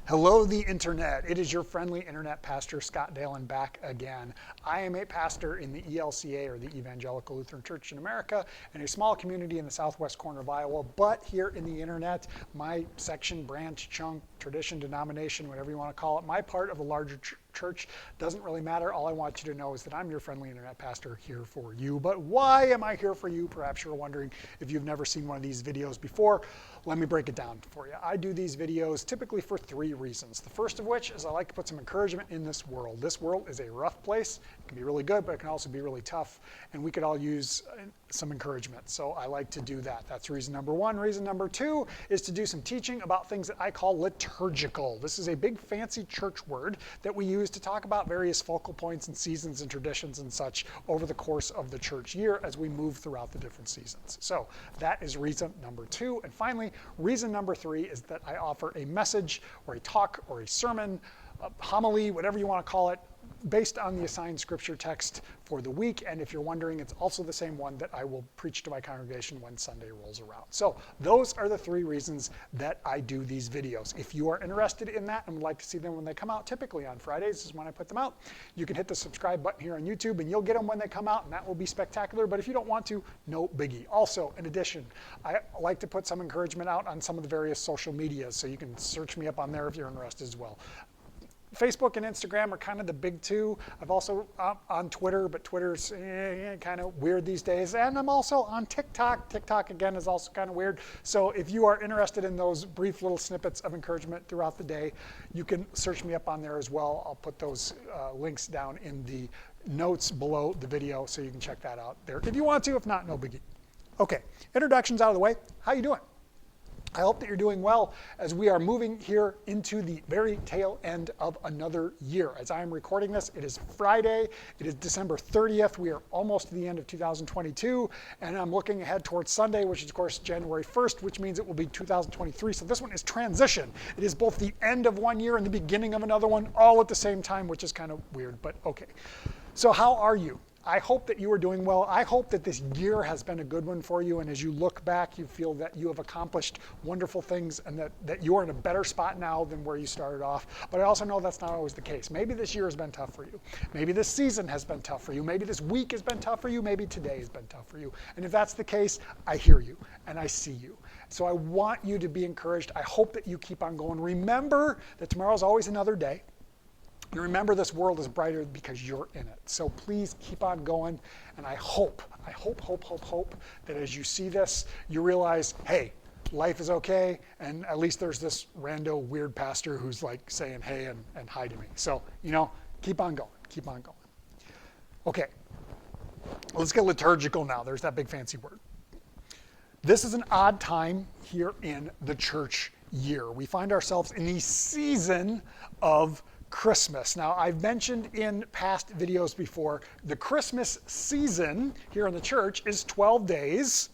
Hello, the internet. It is your friendly internet pastor, Scott Dalen, back again. I am a pastor in the ELCA, or the Evangelical Lutheran Church in America, in a small community in the southwest corner of Iowa. But here in the internet, my section, branch, chunk, tradition, denomination, whatever you want to call it, my part of the larger church doesn't really matter. All I want you to know is that I'm your friendly internet pastor here for you. But why am I here for you? Perhaps you're wondering if you've never seen one of these videos before. Let me break it down for you. I do these videos typically for three reasons. The first of which is I like to put some encouragement in this world. This world is a rough place. It can be really good, but it can also be really tough. And we could all use some encouragement. So I like to do that. That's reason number one. Reason number two is to do some teaching about things that I call liturgical. This is a big fancy church word that we use to talk about various focal points and seasons and traditions and such over the course of the church year as we move throughout the different seasons. So that is reason number two. And finally, reason number three is that I offer a message or a talk or a sermon, a homily, whatever you want to call it, based on the assigned scripture text for the week. And if you're wondering, it's also the same one that I will preach to my congregation when Sunday rolls around. So those are the three reasons that I do these videos. If you are interested in that and would like to see them when they come out, typically on Fridays is when I put them out, you can hit the subscribe button here on YouTube and you'll get them when they come out, and that will be spectacular. But if you don't want to, no biggie. Also, in addition, I like to put some encouragement out on some of the various social medias, so you can search me up on there if you're interested as well. Facebook and Instagram are kind of the big two. I'm also on Twitter, but Twitter's kind of weird these days. And I'm also on TikTok. TikTok, again, is also kind of weird. So if you are interested in those brief little snippets of encouragement throughout the day, you can search me up on there as well. I'll put those links down in the notes below the video, so you can check that out there if you want to. If not, no biggie. Okay, introductions out of the way. How you doing? I hope that you're doing well as we are moving here into the very tail end of another year. As I am recording this, it is Friday. It is December 30th. We are almost to the end of 2022, and I'm looking ahead towards Sunday, which is, of course, January 1st, which means it will be 2023. So this one is transition. It is both the end of one year and the beginning of another one, all at the same time, which is kind of weird, but okay. So how are you? I hope that you are doing well. I hope that this year has been a good one for you, and as you look back, you feel that you have accomplished wonderful things and that you are in a better spot now than where you started off. But I also know that's not always the case. Maybe this year has been tough for you. Maybe this season has been tough for you. Maybe this week has been tough for you. Maybe today has been tough for you. And if that's the case, I hear you and I see you. So I want you to be encouraged. I hope that you keep on going. Remember that tomorrow is always another day. And remember, this world is brighter because you're in it. So please keep on going. And I hope that as you see this, you realize, hey, life is okay. And at least there's this rando weird pastor who's like saying hey and hi to me. So, keep on going. Keep on going. Okay, let's get liturgical now. There's that big fancy word. This is an odd time here in the church year. We find ourselves in the season of Christmas. Now, I've mentioned in past videos before, the Christmas season here in the church is 12 days.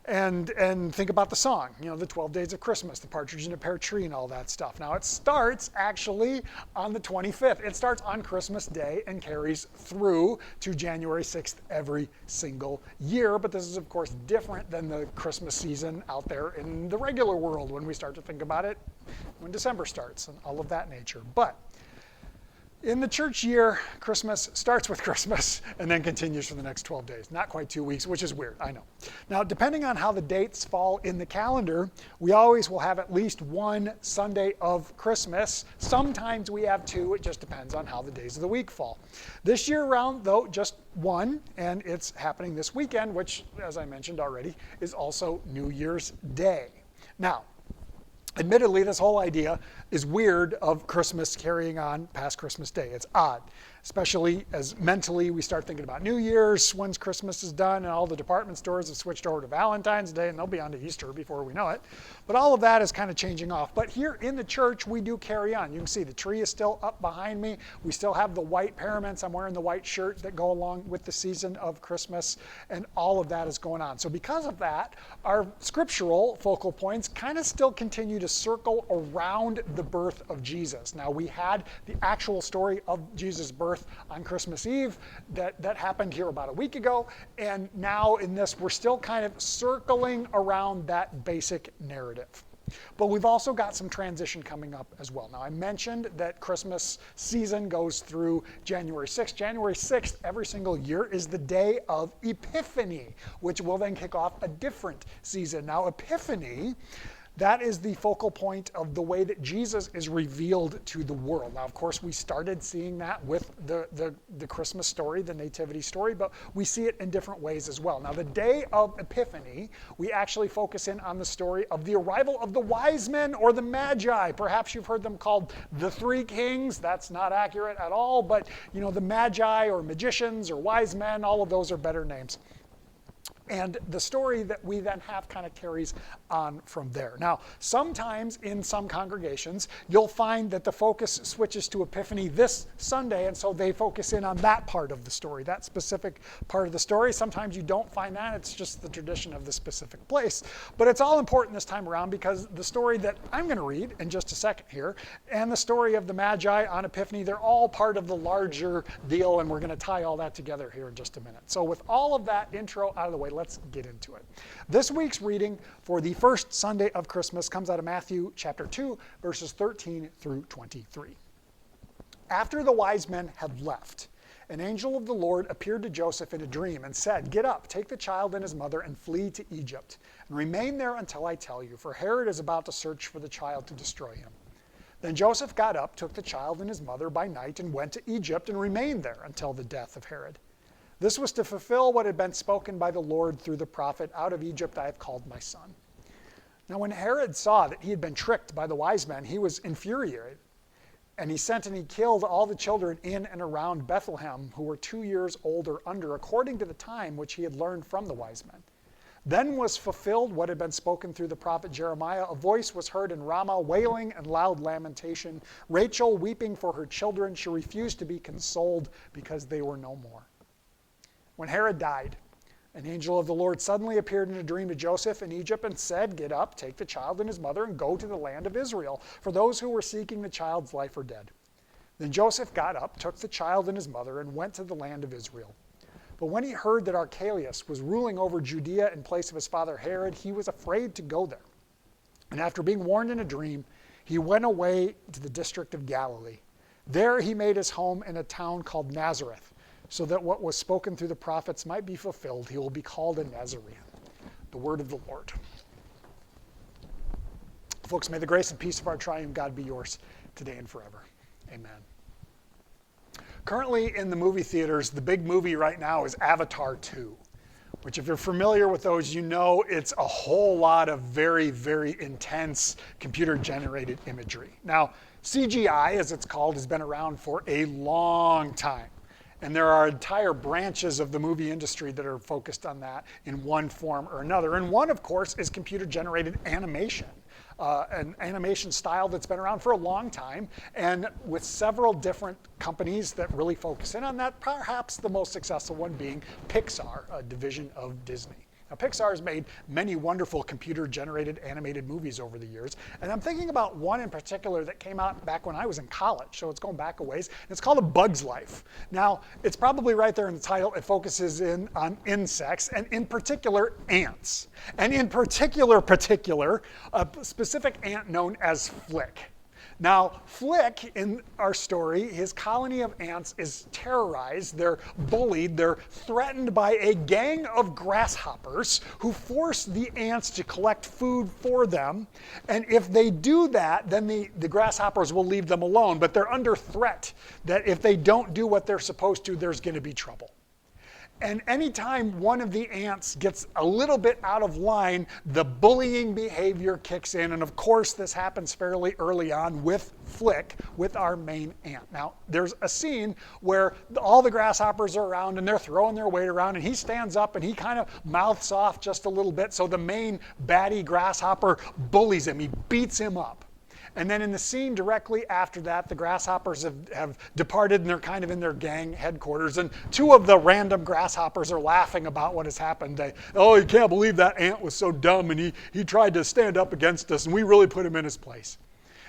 And think about the song, the 12 days of Christmas, the partridge in a pear tree and all that stuff. Now, it starts actually on the 25th. It starts on Christmas Day and carries through to January 6th every single year. But this is, of course, different than the Christmas season out there in the regular world when we start to think about it when December starts and all of that nature. But in the church year, Christmas starts with Christmas and then continues for the next 12 days. Not quite 2 weeks, which is weird, I know. Now, depending on how the dates fall in the calendar, we always will have at least one Sunday of Christmas. Sometimes we have two. It just depends on how the days of the week fall. This year around, though, just one, and it's happening this weekend, which, as I mentioned already, is also New Year's Day. Now, admittedly, this whole idea is weird of Christmas carrying on past Christmas Day. It's odd, especially as mentally we start thinking about New Year's, once Christmas is done, and all the department stores have switched over to Valentine's Day, and they'll be on to Easter before we know it. But all of that is kind of changing off. But here in the church, we do carry on. You can see the tree is still up behind me. We still have the white paraments. I'm wearing the white shirt that go along with the season of Christmas, and all of that is going on. So because of that, our scriptural focal points kind of still continue to circle around the birth of Jesus. Now, we had the actual story of Jesus' birth on Christmas Eve that happened here about a week ago, and now in this, we're still kind of circling around that basic narrative. But we've also got some transition coming up as well. Now, I mentioned that Christmas season goes through January 6th. January 6th, every single year, is the day of Epiphany, which will then kick off a different season. Now, Epiphany, that is the focal point of the way that Jesus is revealed to the world. Now, of course, we started seeing that with the Christmas story, the nativity story, but we see it in different ways as well. Now, the day of Epiphany, we actually focus in on the story of the arrival of the wise men or the magi. Perhaps you've heard them called the three kings. That's not accurate at all, but the magi or magicians or wise men, all of those are better names. And the story that we then have kind of carries on from there. Now, sometimes in some congregations, you'll find that the focus switches to Epiphany this Sunday, and so they focus in on that part of the story, that specific part of the story. Sometimes you don't find that. It's just the tradition of the specific place. But it's all important this time around because the story that I'm going to read in just a second here and the story of the Magi on Epiphany, they're all part of the larger deal, and we're going to tie all that together here in just a minute. So with all of that intro out of the way, let's get into it. This week's reading for the first Sunday of Christmas comes out of Matthew chapter 2, verses 13 through 23. After the wise men had left, an angel of the Lord appeared to Joseph in a dream and said, "Get up, take the child and his mother and flee to Egypt, and remain there until I tell you, for Herod is about to search for the child to destroy him." Then Joseph got up, took the child and his mother by night, and went to Egypt and remained there until the death of Herod. This was to fulfill what had been spoken by the Lord through the prophet, "Out of Egypt I have called my son." Now when Herod saw that he had been tricked by the wise men, he was infuriated. And he sent and he killed all the children in and around Bethlehem who were 2 years old or under, according to the time which he had learned from the wise men. Then was fulfilled what had been spoken through the prophet Jeremiah. A voice was heard in Ramah, wailing and loud lamentation. Rachel weeping for her children. She refused to be consoled because they were no more. When Herod died, an angel of the Lord suddenly appeared in a dream to Joseph in Egypt and said, "Get up, take the child and his mother, and go to the land of Israel, for those who were seeking the child's life are dead." Then Joseph got up, took the child and his mother, and went to the land of Israel. But when he heard that Archelaus was ruling over Judea in place of his father Herod, he was afraid to go there. And after being warned in a dream, he went away to the district of Galilee. There he made his home in a town called Nazareth, so that what was spoken through the prophets might be fulfilled. He will be called a Nazarene. The word of the Lord. Folks, may the grace and peace of our triune God be yours today and forever. Amen. Currently in the movie theaters, the big movie right now is Avatar 2, which if you're familiar with those, you know it's a whole lot of very, very intense computer-generated imagery. Now, CGI, as it's called, has been around for a long time. And there are entire branches of the movie industry that are focused on that in one form or another. And one, of course, is computer-generated animation, an animation style that's been around for a long time, and with several different companies that really focus in on that, perhaps the most successful one being Pixar, a division of Disney. Now, Pixar has made many wonderful computer-generated animated movies over the years, and I'm thinking about one in particular that came out back when I was in college, so it's going back a ways, and it's called A Bug's Life. Now, it's probably right there in the title. It focuses in on insects, and in particular, ants. And in particular, a specific ant known as Flick. Now, Flick, in our story, his colony of ants is terrorized, they're bullied, they're threatened by a gang of grasshoppers who force the ants to collect food for them. And if they do that, then the grasshoppers will leave them alone. But they're under threat that if they don't do what they're supposed to, there's going to be trouble. And anytime one of the ants gets a little bit out of line, the bullying behavior kicks in. And of course, this happens fairly early on with Flick, with our main ant. Now, there's a scene where all the grasshoppers are around and they're throwing their weight around, and he stands up and he kind of mouths off just a little bit. So the main baddie grasshopper bullies him. He beats him up. And then in the scene directly after that, the grasshoppers have departed and they're kind of in their gang headquarters. And two of the random grasshoppers are laughing about what has happened. "Oh, you can't believe that ant was so dumb, and he tried to stand up against us, and we really put him in his place."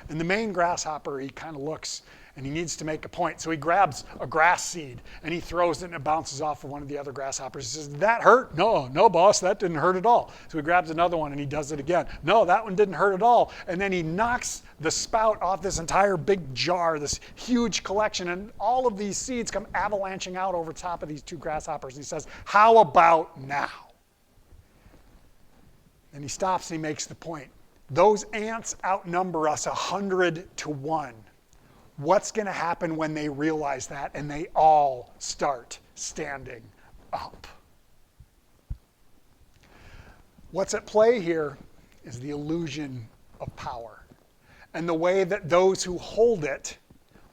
And the main grasshopper, he kind of looks and he needs to make a point. So he grabs a grass seed and he throws it and it bounces off of one of the other grasshoppers. He says, "Did that hurt?" No, boss, that didn't hurt at all. So he grabs another one and he does it again. "No, that one didn't hurt at all." And then he knocks the spout off this entire big jar, this huge collection, and all of these seeds come avalanching out over top of these two grasshoppers. And he says, "How about now?" And he stops and he makes the point. Those ants outnumber us 100-1. What's going to happen when they realize that and they all start standing up? What's at play here is the illusion of power and the way that those who hold it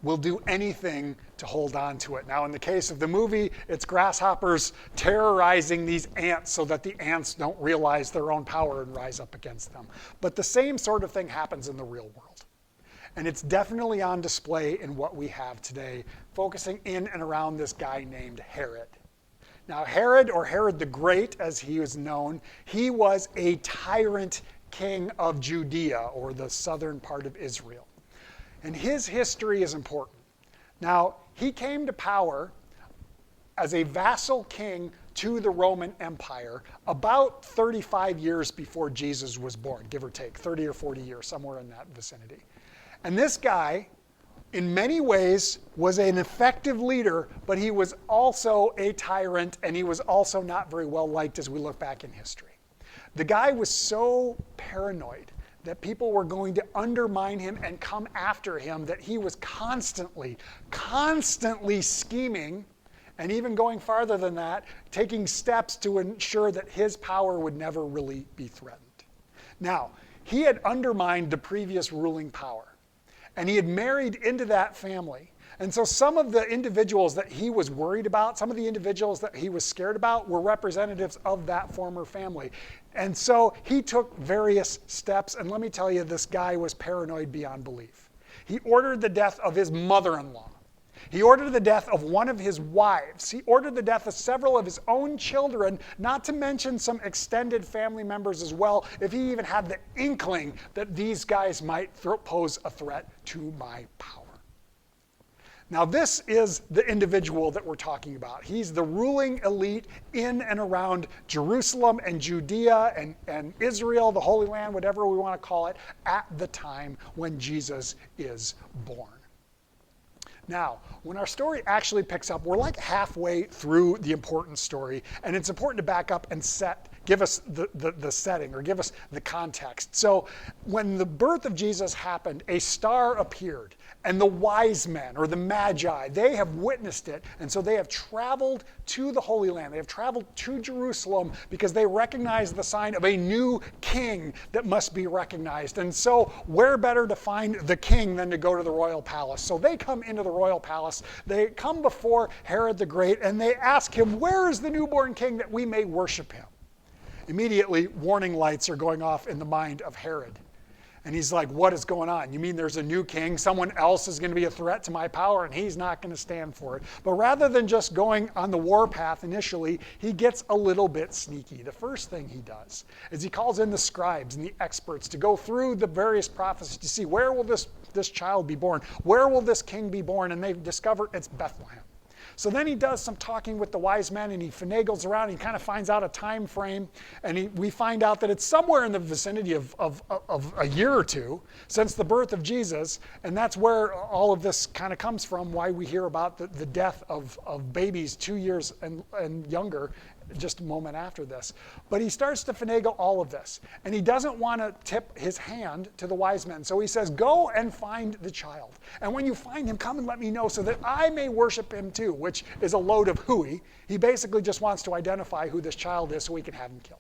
will do anything to hold on to it. Now, in the case of the movie, it's grasshoppers terrorizing these ants so that the ants don't realize their own power and rise up against them. But the same sort of thing happens in the real world. And it's definitely on display in what we have today, focusing in and around this guy named Herod. Now, Herod, or Herod the Great as he was known, he was a tyrant king of Judea, or the southern part of Israel. And his history is important. Now, he came to power as a vassal king to the Roman Empire about 35 years before Jesus was born, give or take, 30 or 40 years, somewhere in that vicinity. And this guy, in many ways, was an effective leader, but he was also a tyrant, and he was also not very well liked as we look back in history. The guy was so paranoid that people were going to undermine him and come after him, that he was constantly scheming, and even going farther than that, taking steps to ensure that his power would never really be threatened. Now, he had undermined the previous ruling power, and he had married into that family. And so some of the individuals that he was worried about, some of the individuals that he was scared about, were representatives of that former family. And so he took various steps, and let me tell you, this guy was paranoid beyond belief. He ordered the death of his mother-in-law. He ordered the death of one of his wives. He ordered the death of several of his own children, not to mention some extended family members as well, if he even had the inkling that these guys might pose a threat to my power. Now, this is the individual that we're talking about. He's the ruling elite in and around Jerusalem and Judea and Israel, the Holy Land, whatever we want to call it, at the time when Jesus is born. Now, when our story actually picks up, we're like halfway through the important story, and it's important to back up and give us the setting, or give us the context. So when the birth of Jesus happened, a star appeared, and the wise men, or the magi, they have witnessed it, and so they have traveled to the Holy Land. They have traveled to Jerusalem because they recognize the sign of a new king that must be recognized. And so where better to find the king than to go to the royal palace? So they come into the royal palace. They come before Herod the Great, and they ask him, "Where is the newborn king that we may worship him?" Immediately, warning lights are going off in the mind of Herod. And he's like, "What is going on? You mean there's a new king? Someone else is going to be a threat to my power, and he's not going to stand for it." But rather than just going on the war path initially, he gets a little bit sneaky. The first thing he does is he calls in the scribes and the experts to go through the various prophecies to see, where will this child be born? Where will this king be born? And they've discovered it's Bethlehem. So then he does some talking with the wise men, and he finagles around. He kind of finds out a time frame, and we find out that it's somewhere in the vicinity of a year or two since the birth of Jesus, and that's where all of this kind of comes from, why we hear about the death of babies 2 years and younger just a moment after this. But he starts to finagle all of this, and he doesn't want to tip his hand to the wise men. So he says, "Go and find the child. And when you find him, come and let me know so that I may worship him too," which is a load of hooey. He basically just wants to identify who this child is so he can have him killed.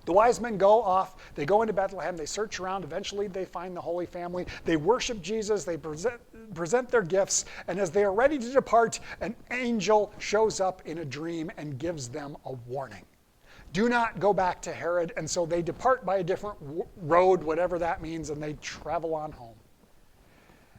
The wise men go off, they go into Bethlehem, they search around, eventually they find the Holy Family, they worship Jesus, they present their gifts, and as they are ready to depart, an angel shows up in a dream and gives them a warning. Do not go back to Herod, and so they depart by a different road, whatever that means, and they travel on home.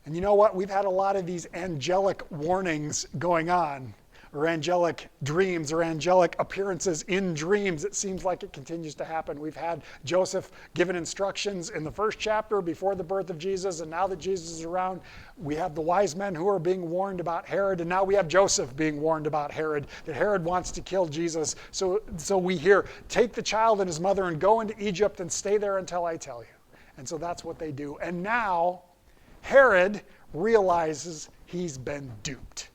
And you know what? We've had a lot of these angelic warnings going on, or angelic dreams or angelic appearances in dreams. It seems like it continues to happen. We've had Joseph given instructions in the first chapter before the birth of Jesus, and now that Jesus is around, we have the wise men who are being warned about Herod, and now we have Joseph being warned about Herod, that Herod wants to kill Jesus. So we hear, take the child and his mother and go into Egypt and stay there until I tell you. And so that's what they do. And now Herod realizes he's been duped.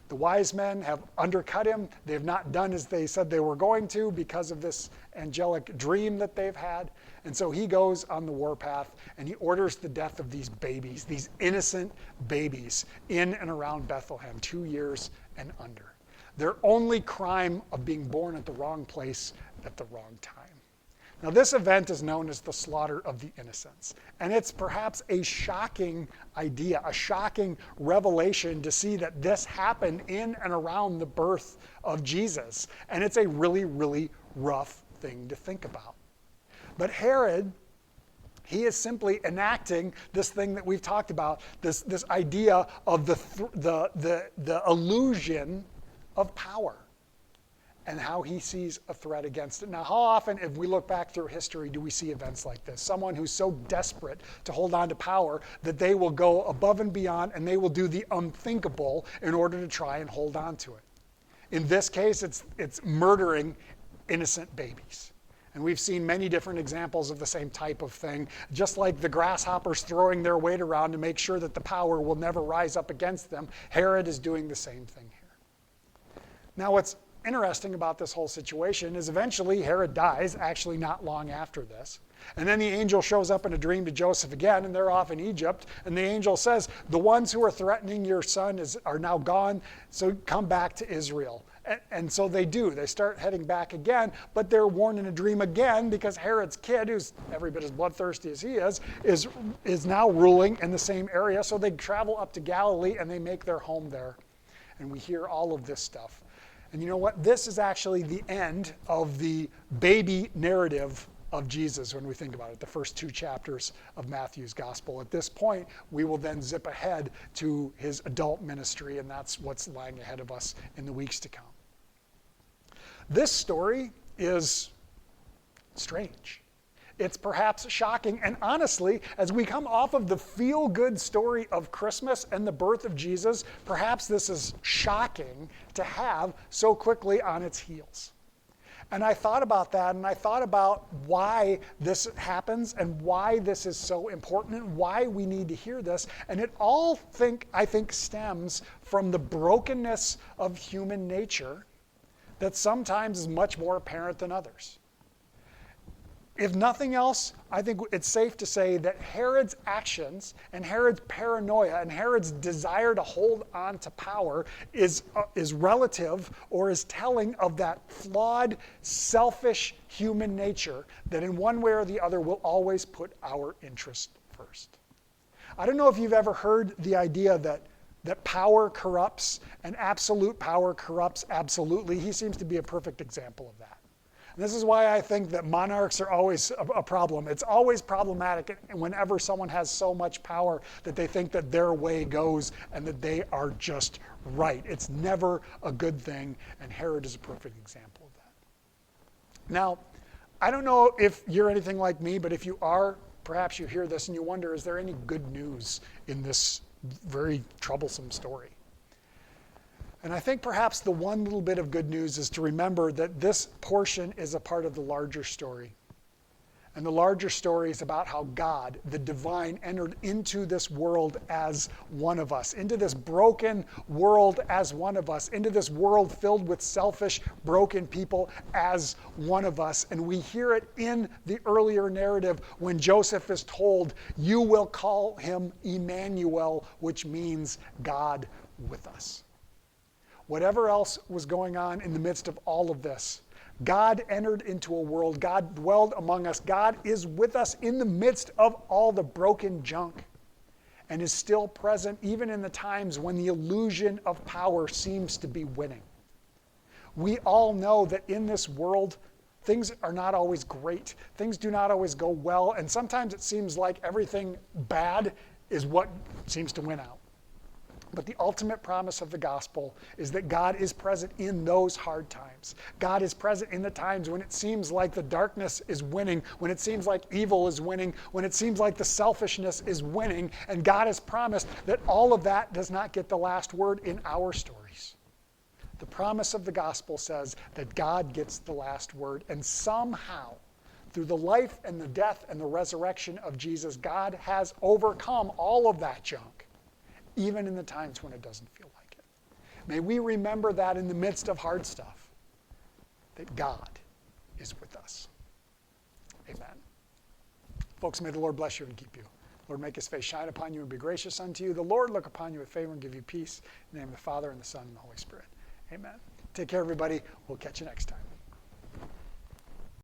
The wise men have undercut him. They have not done as they said they were going to because of this angelic dream that they've had. And so he goes on the warpath and he orders the death of these babies, these innocent babies in and around Bethlehem, 2 years and under. Their only crime of being born at the wrong place at the wrong time. Now, this event is known as the slaughter of the innocents. And it's perhaps a shocking idea, a shocking revelation to see that this happened in and around the birth of Jesus. And it's a really, really rough thing to think about. But Herod, he is simply enacting this thing that we've talked about, this idea of the illusion of power, and how he sees a threat against it. Now, how often, if we look back through history, do we see events like this? Someone who's so desperate to hold on to power that they will go above and beyond and they will do the unthinkable in order to try and hold on to it. In this case, it's murdering innocent babies. And we've seen many different examples of the same type of thing, just like the grasshoppers throwing their weight around to make sure that the power will never rise up against them. Herod is doing the same thing here. Now, what's interesting about this whole situation is eventually Herod dies, actually not long after this. And then the angel shows up in a dream to Joseph again, and they're off in Egypt. And the angel says, the ones who are threatening your son are now gone, so come back to Israel. And so they do. They start heading back again, but they're warned in a dream again because Herod's kid, who's every bit as bloodthirsty as he is now ruling in the same area. So they travel up to Galilee and they make their home there. And we hear all of this stuff. And you know what? This is actually the end of the baby narrative of Jesus when we think about it, the first 2 chapters of Matthew's gospel. At this point, we will then zip ahead to his adult ministry, and that's what's lying ahead of us in the weeks to come. This story is strange. It's perhaps shocking, and honestly, as we come off of the feel-good story of Christmas and the birth of Jesus, perhaps this is shocking to have so quickly on its heels. And I thought about that, and I thought about why this happens and why this is so important and why we need to hear this. And it all, I think, stems from the brokenness of human nature that sometimes is much more apparent than others. If nothing else, I think it's safe to say that Herod's actions and Herod's paranoia and Herod's desire to hold on to power is relative or is telling of that flawed, selfish human nature that in one way or the other will always put our interest first. I don't know if you've ever heard the idea that power corrupts and absolute power corrupts absolutely. He seems to be a perfect example of that. And this is why I think that monarchs are always a problem. It's always problematic whenever someone has so much power that they think that their way goes and that they are just right. It's never a good thing, and Herod is a perfect example of that. Now, I don't know if you're anything like me, but if you are, perhaps you hear this and you wonder, is there any good news in this very troublesome story? And I think perhaps the one little bit of good news is to remember that this portion is a part of the larger story. And the larger story is about how God, the divine, entered into this world as one of us, into this broken world as one of us, into this world filled with selfish, broken people as one of us. And we hear it in the earlier narrative when Joseph is told, you will call him Emmanuel, which means God with us. Whatever else was going on in the midst of all of this, God entered into a world. God dwelled among us. God is with us in the midst of all the broken junk and is still present even in the times when the illusion of power seems to be winning. We all know that in this world, things are not always great. Things do not always go well, and sometimes it seems like everything bad is what seems to win out. But the ultimate promise of the gospel is that God is present in those hard times. God is present in the times when it seems like the darkness is winning, when it seems like evil is winning, when it seems like the selfishness is winning, and God has promised that all of that does not get the last word in our stories. The promise of the gospel says that God gets the last word, and somehow, through the life and the death and the resurrection of Jesus, God has overcome all of that junk, even in the times when it doesn't feel like it. May we remember that in the midst of hard stuff, that God is with us. Amen. Folks, may the Lord bless you and keep you. Lord, make his face shine upon you and be gracious unto you. The Lord look upon you with favor and give you peace. In the name of the Father, and the Son, and the Holy Spirit. Amen. Take care, everybody. We'll catch you next time.